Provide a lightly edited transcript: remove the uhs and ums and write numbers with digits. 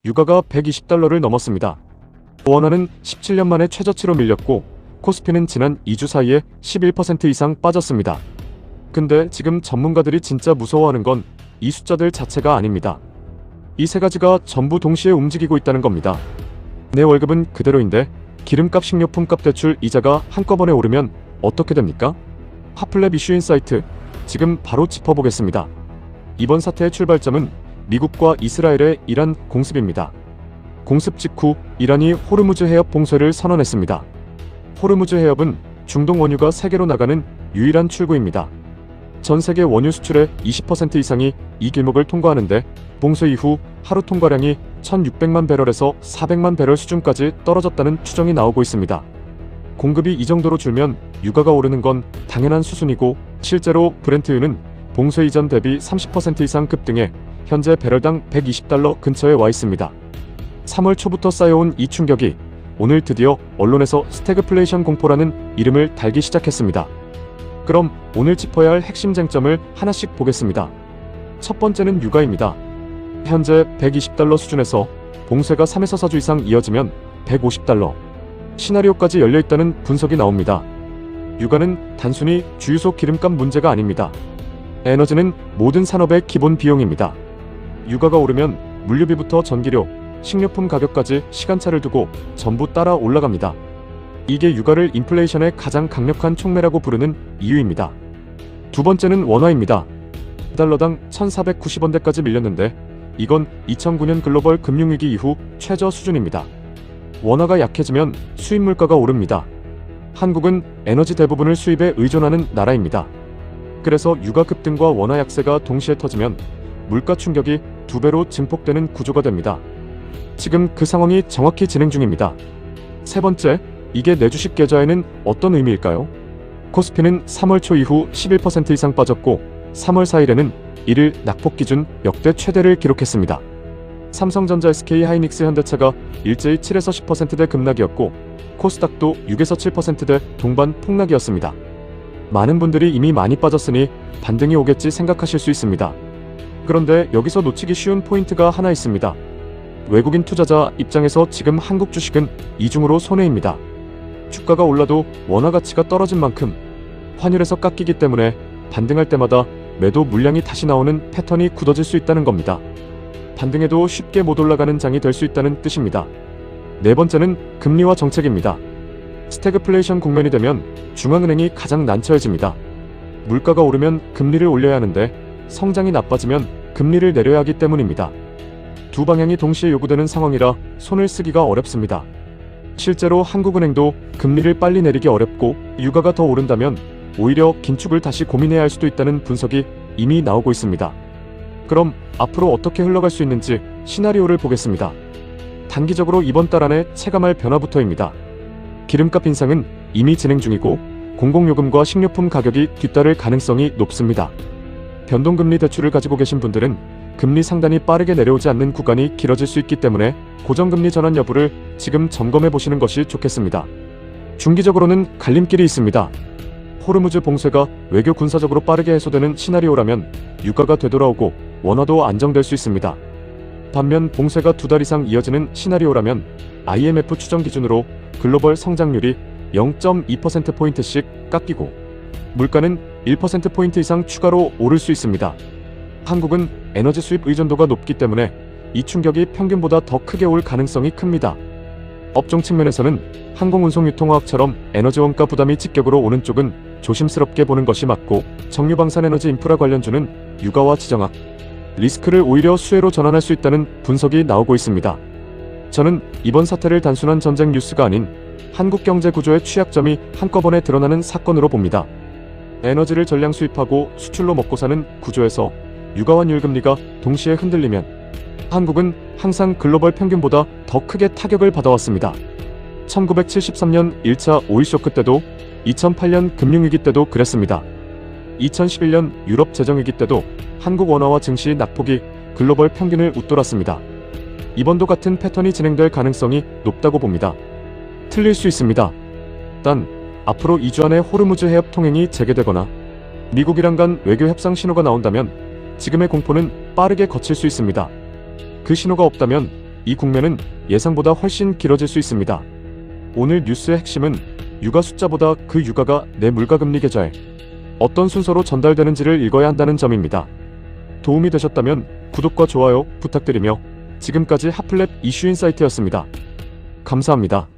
유가가 120달러를 넘었습니다. 원화는 17년 만에 최저치로 밀렸고 코스피는 지난 2주 사이에 11% 이상 빠졌습니다. 근데 지금 전문가들이 진짜 무서워하는 건 이 숫자들 자체가 아닙니다. 이 세 가지가 전부 동시에 움직이고 있다는 겁니다. 내 월급은 그대로인데 기름값, 식료품값, 대출, 이자가 한꺼번에 오르면 어떻게 됩니까? 핫플랩 이슈 인사이트, 지금 바로 짚어보겠습니다. 이번 사태의 출발점은 미국과 이스라엘의 이란 공습입니다. 공습 직후 이란이 호르무즈 해협 봉쇄를 선언했습니다. 호르무즈 해협은 중동 원유가 세계로 나가는 유일한 출구입니다. 전 세계 원유 수출의 20% 이상이 이 길목을 통과하는데 봉쇄 이후 하루 통과량이 1,600만 배럴에서 400만 배럴 수준까지 떨어졌다는 추정이 나오고 있습니다. 공급이 이 정도로 줄면 유가가 오르는 건 당연한 수순이고, 실제로 브렌트유는 봉쇄 이전 대비 30% 이상 급등해 현재 배럴당 120달러 근처에 와 있습니다. 3월 초부터 쌓여온 이 충격이 오늘 드디어 언론에서 스태그플레이션 공포라는 이름을 달기 시작했습니다. 그럼 오늘 짚어야 할 핵심 쟁점을 하나씩 보겠습니다. 첫 번째는 유가입니다. 현재 120달러 수준에서 봉쇄가 3에서 4주 이상 이어지면 150달러 시나리오까지 열려있다는 분석이 나옵니다. 유가는 단순히 주유소 기름값 문제가 아닙니다. 에너지는 모든 산업의 기본 비용입니다. 유가가 오르면 물류비부터 전기료, 식료품 가격까지 시간차를 두고 전부 따라 올라갑니다. 이게 유가를 인플레이션의 가장 강력한 촉매라고 부르는 이유입니다. 두 번째는 원화입니다. 달러당 1,490원대까지 밀렸는데 이건 2009년 글로벌 금융위기 이후 최저 수준입니다. 원화가 약해지면 수입 물가가 오릅니다. 한국은 에너지 대부분을 수입에 의존하는 나라입니다. 그래서 유가 급등과 원화 약세가 동시에 터지면 물가 충격이 2배로 증폭되는 구조가 됩니다. 지금 그 상황이 정확히 진행 중입니다. 세 번째, 이게 내 주식 계좌에는 어떤 의미일까요? 코스피는 3월 초 이후 11% 이상 빠졌고 3월 4일에는 1일 낙폭 기준 역대 최대를 기록했습니다. 삼성전자, SK 하이닉스, 현대차가 일제히 7에서 10%대 급락이었고 코스닥도 6에서 7%대 동반 폭락이었습니다. 많은 분들이 이미 많이 빠졌으니 반등이 오겠지 생각하실 수 있습니다. 그런데 여기서 놓치기 쉬운 포인트가 하나 있습니다. 외국인 투자자 입장에서 지금 한국 주식은 이중으로 손해입니다. 주가가 올라도 원화 가치가 떨어진 만큼 환율에서 깎이기 때문에 반등할 때마다 매도 물량이 다시 나오는 패턴이 굳어질 수 있다는 겁니다. 반등해도 쉽게 못 올라가는 장이 될 수 있다는 뜻입니다. 네 번째는 금리와 정책입니다. 스태그플레이션 국면이 되면 중앙은행이 가장 난처해집니다. 물가가 오르면 금리를 올려야 하는데 성장이 나빠지면 금리를 내려야 하기 때문입니다. 두 방향이 동시에 요구되는 상황이라 손을 쓰기가 어렵습니다. 실제로 한국은행도 금리를 빨리 내리기 어렵고 유가가 더 오른다면 오히려 긴축을 다시 고민해야 할 수도 있다는 분석이 이미 나오고 있습니다. 그럼 앞으로 어떻게 흘러갈 수 있는지 시나리오를 보겠습니다. 단기적으로 이번 달 안에 체감할 변화부터입니다. 기름값 인상은 이미 진행 중이고 공공요금과 식료품 가격이 뒤따를 가능성이 높습니다. 변동금리 대출을 가지고 계신 분들은 금리 상단이 빠르게 내려오지 않는 구간이 길어질 수 있기 때문에 고정금리 전환 여부를 지금 점검해 보시는 것이 좋겠습니다. 중기적으로는 갈림길이 있습니다. 호르무즈 봉쇄가 외교 군사적으로 빠르게 해소되는 시나리오라면 유가가 되돌아오고 원화도 안정될 수 있습니다. 반면 봉쇄가 2달 이상 이어지는 시나리오라면 IMF 추정 기준으로 글로벌 성장률이 0.2%포인트씩 깎이고 물가는 1%포인트 이상 추가로 오를 수 있습니다. 한국은 에너지 수입 의존도가 높기 때문에 이 충격이 평균보다 더 크게 올 가능성이 큽니다. 업종 측면에서는 항공운송유통화학처럼 에너지 원가 부담이 직격으로 오는 쪽은 조심스럽게 보는 것이 맞고, 정유방산에너지 인프라 관련주는 유가와 지정학, 리스크를 오히려 수혜로 전환할 수 있다는 분석이 나오고 있습니다. 저는 이번 사태를 단순한 전쟁 뉴스가 아닌 한국 경제 구조의 취약점이 한꺼번에 드러나는 사건으로 봅니다. 에너지를 전량 수입하고 수출로 먹고 사는 구조에서 유가와 유금리가 동시에 흔들리면 한국은 항상 글로벌 평균보다 더 크게 타격을 받아왔습니다. 1973년 1차 오일 쇼크 때도, 2008년 금융위기 때도 그랬습니다. 2011년 유럽 재정위기 때도 한국 원화와 증시 낙폭이 글로벌 평균을 웃돌았습니다. 이번도 같은 패턴이 진행될 가능성이 높다고 봅니다. 틀릴 수 있습니다. 단 앞으로 2주 안에 호르무즈 해협 통행이 재개되거나 미국 이란 간 외교 협상 신호가 나온다면 지금의 공포는 빠르게 거칠 수 있습니다. 그 신호가 없다면 이 국면은 예상보다 훨씬 길어질 수 있습니다. 오늘 뉴스의 핵심은 유가 숫자보다 그 유가가 내 물가금리 계좌에 어떤 순서로 전달되는지를 읽어야 한다는 점입니다. 도움이 되셨다면 구독과 좋아요 부탁드리며 지금까지 핫플랩 이슈인사이트였습니다. 감사합니다.